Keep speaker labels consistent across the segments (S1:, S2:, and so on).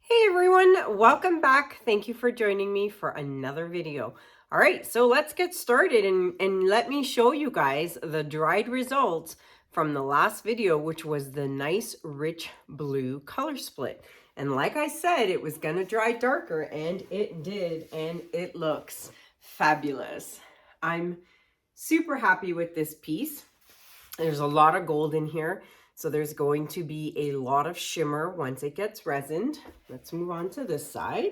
S1: Hey everyone, welcome back. Thank you for joining me for another video. All right, so let's get started and let me show you guys the dried results from the last video, which was the nice rich blue color split. And like I said, it was gonna dry darker, and it did, and it looks fabulous. I'm super happy with this piece. There's a lot of gold in here. So there's going to be a lot of shimmer once it gets resined. Let's move on to this side.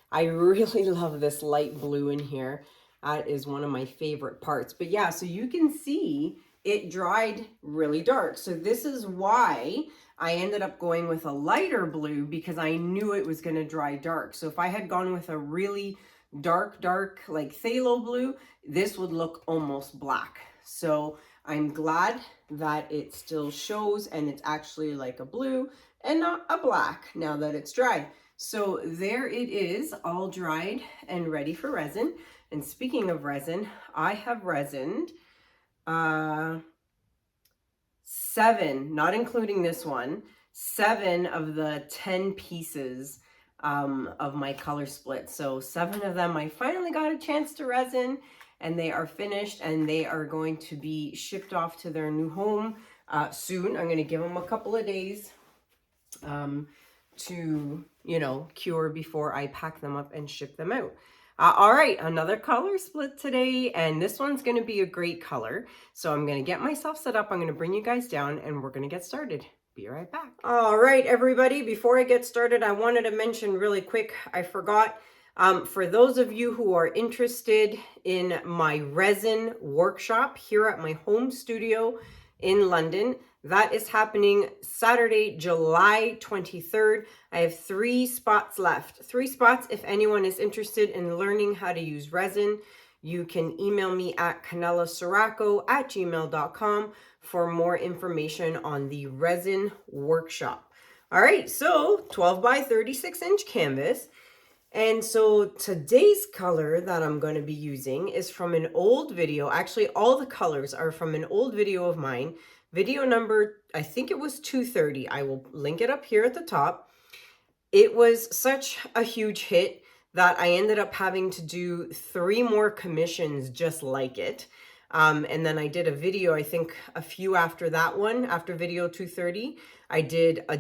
S1: I really love this light blue in here. That is one of my favorite parts. But yeah, so you can see it dried really dark. So this is why I ended up going with a lighter blue, because I knew it was going to dry dark. So if I had gone with a really dark like phthalo blue, this would look almost black. So I'm glad that it still shows and it's actually like a blue and not a black now that it's dry. So there it is, all dried and ready for resin. And speaking of resin, I have resined 7, not including this one, 7 of the 10 pieces of my color split. So 7 of them I finally got a chance to resin, and they are finished and they are going to be shipped off to their new home soon. I'm going to give them a couple of days to, cure before I pack them up and ship them out. All right, another color split today, and this one's going to be a great color. So I'm going to get myself set up. I'm going to bring you guys down and we're going to get started. Be right back. All right, everybody, before I get started, I wanted to mention really quick, I forgot, for those of you who are interested in my resin workshop here at my home studio in London, that is happening Saturday, July 23rd. I have 3 spots left. 3 spots. If anyone is interested in learning how to use resin, you can email me at kanellaciraco@gmail.com for more information on the resin workshop. All right, so 12 by 36 inch canvas. And so today's color that I'm going to be using is from an old video. Actually, all the colors are from an old video of mine. Video number, I think it was 230. I will link it up here at the top. It was such a huge hit that I ended up having to do 3 more commissions just like it. And then I did a video, I think a few after that one, after video 230, I did a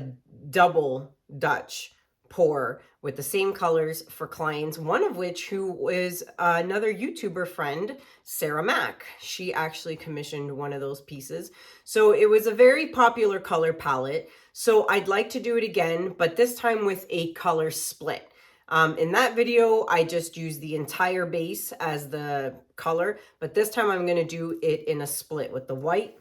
S1: double Dutch pour with the same colors for clients, one of which who is another YouTuber friend, Sarah Mack. She actually commissioned one of those pieces. So it was a very popular color palette. So I'd like to do it again, but this time with a color split. In that video, I just used the entire base as the color, but this time I'm going to do it in a split with the white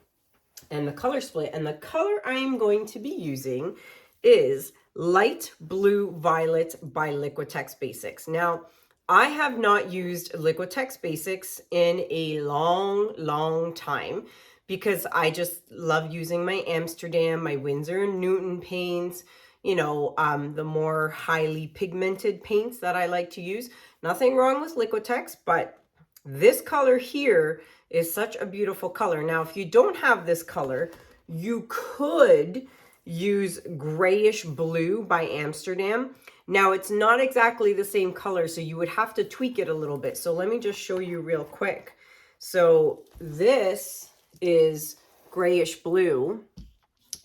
S1: and the color split. And the color I'm going to be using is Light Blue Violet by Liquitex Basics. Now, I have not used Liquitex Basics in a long time because I just love using my Amsterdam, my Winsor & Newton paints, the more highly pigmented paints that I like to use. Nothing wrong with Liquitex, but this color here is such a beautiful color. Now, if you don't have this color, you could use Grayish Blue by Amsterdam. Now, it's not exactly the same color, so you would have to tweak it a little bit. So let me just show you real quick. So this is Grayish Blue,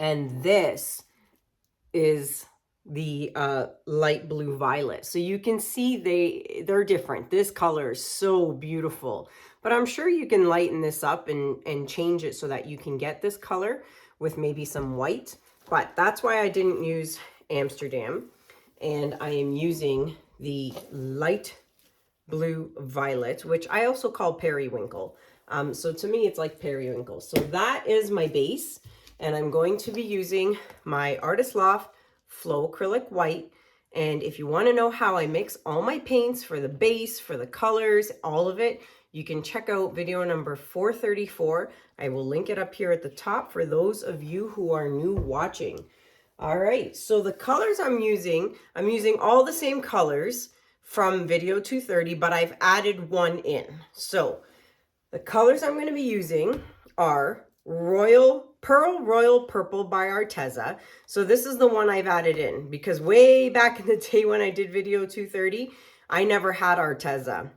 S1: and this is the light blue violet. So you can see they're different. This color is so beautiful, but I'm sure you can lighten this up and change it so that you can get this color with maybe some white. But that's why I didn't use Amsterdam, and I am using the light blue violet, which I also call Periwinkle. So to me, it's like Periwinkle. So that is my base. And I'm going to be using my Artist Loft Flow Acrylic White. And if you want to know how I mix all my paints for the base, for the colors, all of it, you can check out video number 434. I will link it up here at the top for those of you who are new watching. All right, so the colors I'm using all the same colors from video 230, but I've added one in. So the colors I'm going to be using are Royal Pearl Royal Purple by Arteza. So this is the one I've added in because way back in the day when I did video 230, I never had Arteza.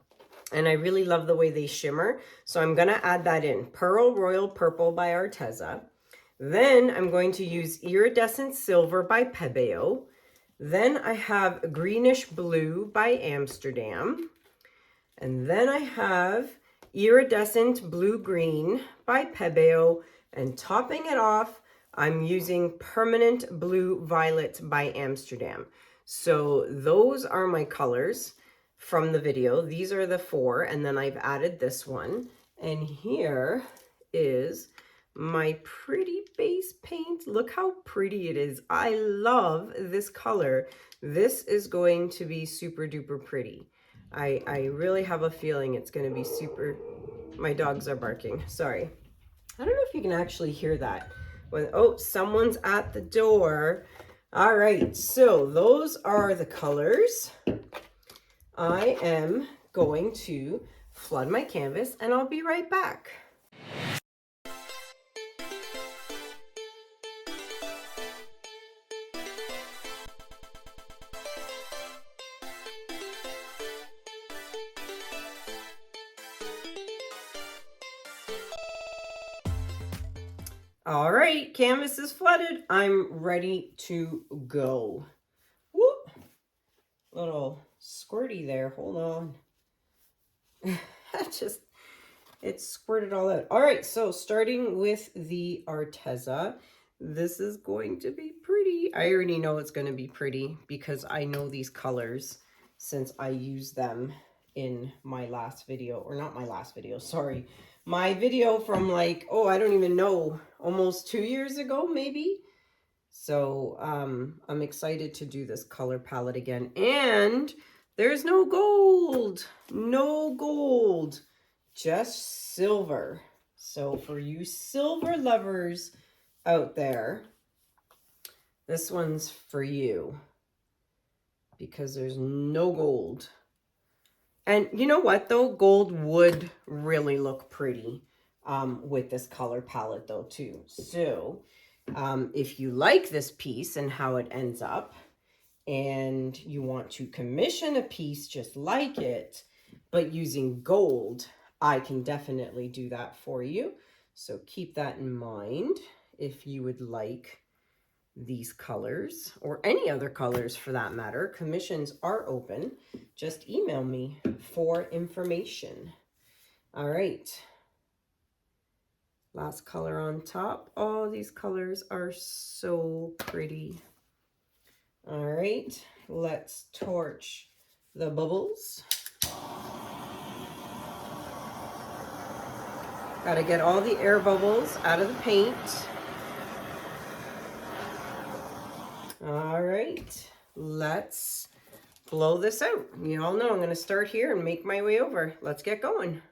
S1: And I really love the way they shimmer. So I'm going to add that in. Pearl Royal Purple by Arteza. Then I'm going to use Iridescent Silver by Pebeo. Then I have Greenish Blue by Amsterdam. And then I have Iridescent Blue Green by Pebeo. And topping it off, I'm using Permanent Blue Violet by Amsterdam. So those are my colors from the video. These are the 4, and then I've added this one. And here is my pretty base paint. Look how pretty it is. I love this color. This is going to be super duper pretty. I really have a feeling it's going to be super... My dogs are barking. Sorry. I don't know if you can actually hear that. When, oh, someone's at the door. All right, so those are the colors. I am going to flood my canvas and I'll be right back. All right, canvas is flooded. I'm ready to go. Whoop. Little squirty there. Hold on. It squirted all out. All right, so starting with the Arteza, this is going to be pretty. I already know it's going to be pretty because I know these colors since I used them in my last video, or not my last video, sorry. My video from like, oh, I don't even know, almost 2 years ago, maybe. So I'm excited to do this color palette again. And there's no gold, just silver. So for you silver lovers out there, this one's for you because there's no gold. And you know what though? Gold would really look pretty with this color palette though too. So if you like this piece and how it ends up and you want to commission a piece just like it, but using gold, I can definitely do that for you. So keep that in mind if you would like these colors or any other colors for that matter. Commissions are open. Just email me for information. All right. Last color on top. Oh, these colors are so pretty. All right, let's torch the bubbles. Got to get all the air bubbles out of the paint. All right, let's blow this out. You all know I'm going to start here and make my way over. Let's get going.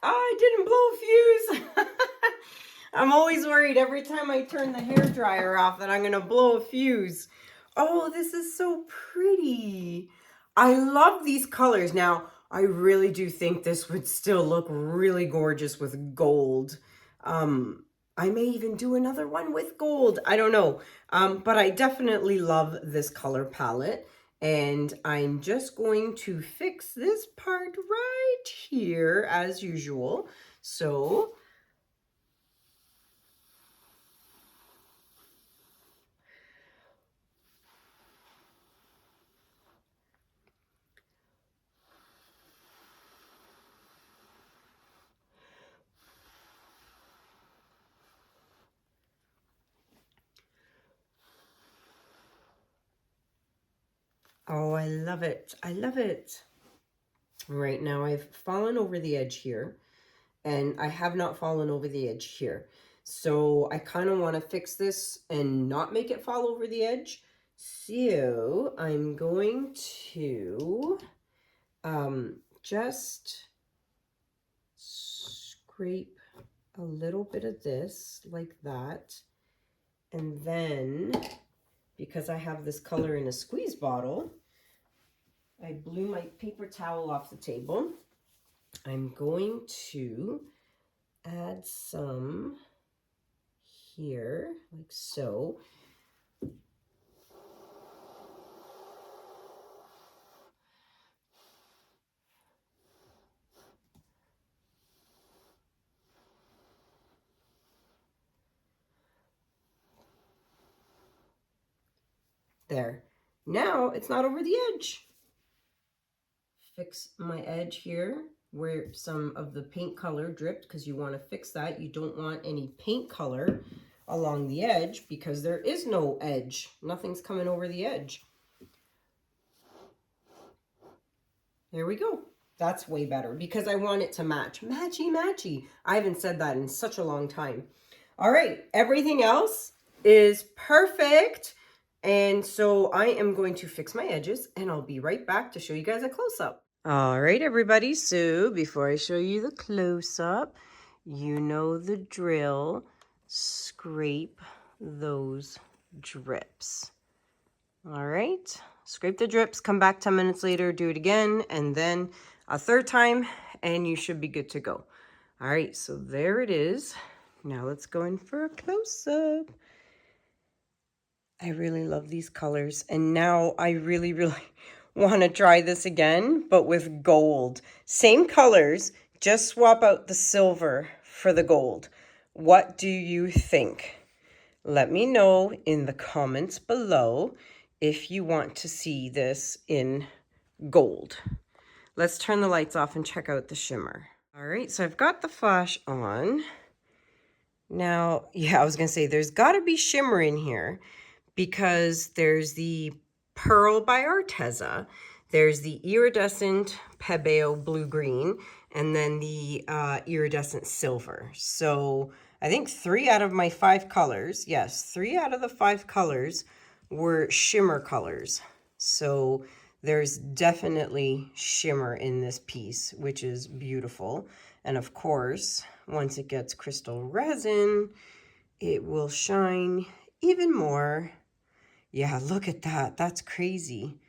S1: I didn't blow a fuse. I'm always worried every time I turn the hair dryer off that I'm going to blow a fuse. Oh, this is so pretty. I love these colors. Now, I really do think this would still look really gorgeous with gold. I may even do another one with gold. I don't know. But I definitely love this color palette. And I'm just going to fix this part right here as usual. So Oh, I love it. I love it. Right now I've fallen over the edge here, and I have not fallen over the edge here. So I kind of want to fix this and not make it fall over the edge. So I'm going to just scrape a little bit of this like that. And then, because I have this color in a squeeze bottle, I blew my paper towel off the table. I'm going to add some here, like so. There. Now it's not over the edge. Fix my edge here where some of the paint color dripped, because you want to fix that. You don't want any paint color along the edge because there is no edge. Nothing's coming over the edge. There we go. That's way better because I want it to match. Matchy, matchy. I haven't said that in such a long time. All right, everything else is perfect. And so I am going to fix my edges and I'll be right back to show you guys a close-up. All right, everybody. So before I show you the close-up, you know the drill. Scrape those drips. All right, scrape the drips, come back 10 minutes later, do it again, and then a third time, and you should be good to go. All right, so there it is. Now let's go in for a close-up. I really love these colors, and now I really, really want to try this again, but with gold. Same colors, just swap out the silver for the gold. What do you think? Let me know in the comments below if you want to see this in gold. Let's turn the lights off and check out the shimmer. All right, so I've got the flash on. Now, yeah, I was gonna say there's gotta be shimmer in here because there's the Pearl by Arteza, there's the Iridescent Pebeo blue-green, and then the Iridescent silver. So I think 3 out of my 5 colors, yes, 3 out of the 5 colors were shimmer colors. So there's definitely shimmer in this piece, which is beautiful. And of course, once it gets crystal resin, it will shine even more. Yeah, look at that. That's crazy.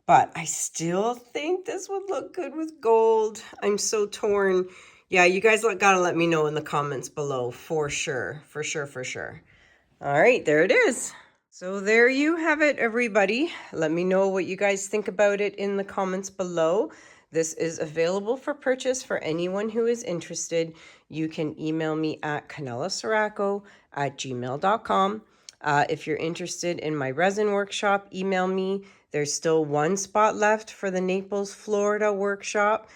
S1: But I still think this would look good with gold. I'm so torn. Yeah, you guys gotta let me know in the comments below for sure. For sure, for sure. All right, there it is. So there you have it, everybody. Let me know what you guys think about it in the comments below. This is available for purchase for anyone who is interested. You can email me at kanellaciraco@gmail.com. If you're interested in my resin workshop, email me. There's still 1 spot left for the Naples, Florida workshop,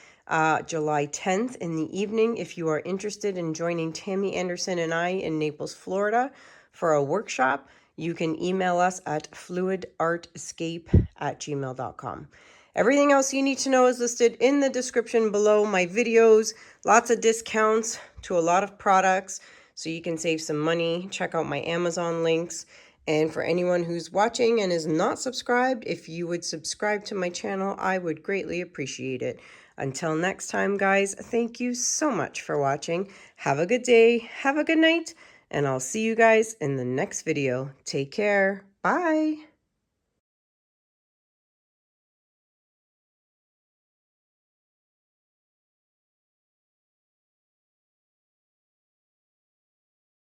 S1: July 10th in the evening. If you are interested in joining Tammy Anderson and I in Naples, Florida for a workshop, you can email us at fluidartescape@gmail.com. Everything else you need to know is listed in the description below. My videos, lots of discounts to a lot of products, so you can save some money. Check out my Amazon links. And for anyone who's watching and is not subscribed, if you would subscribe to my channel, I would greatly appreciate it. Until next time, guys, thank you so much for watching. Have a good day, have a good night, and I'll see you guys in the next video. Take care. Bye.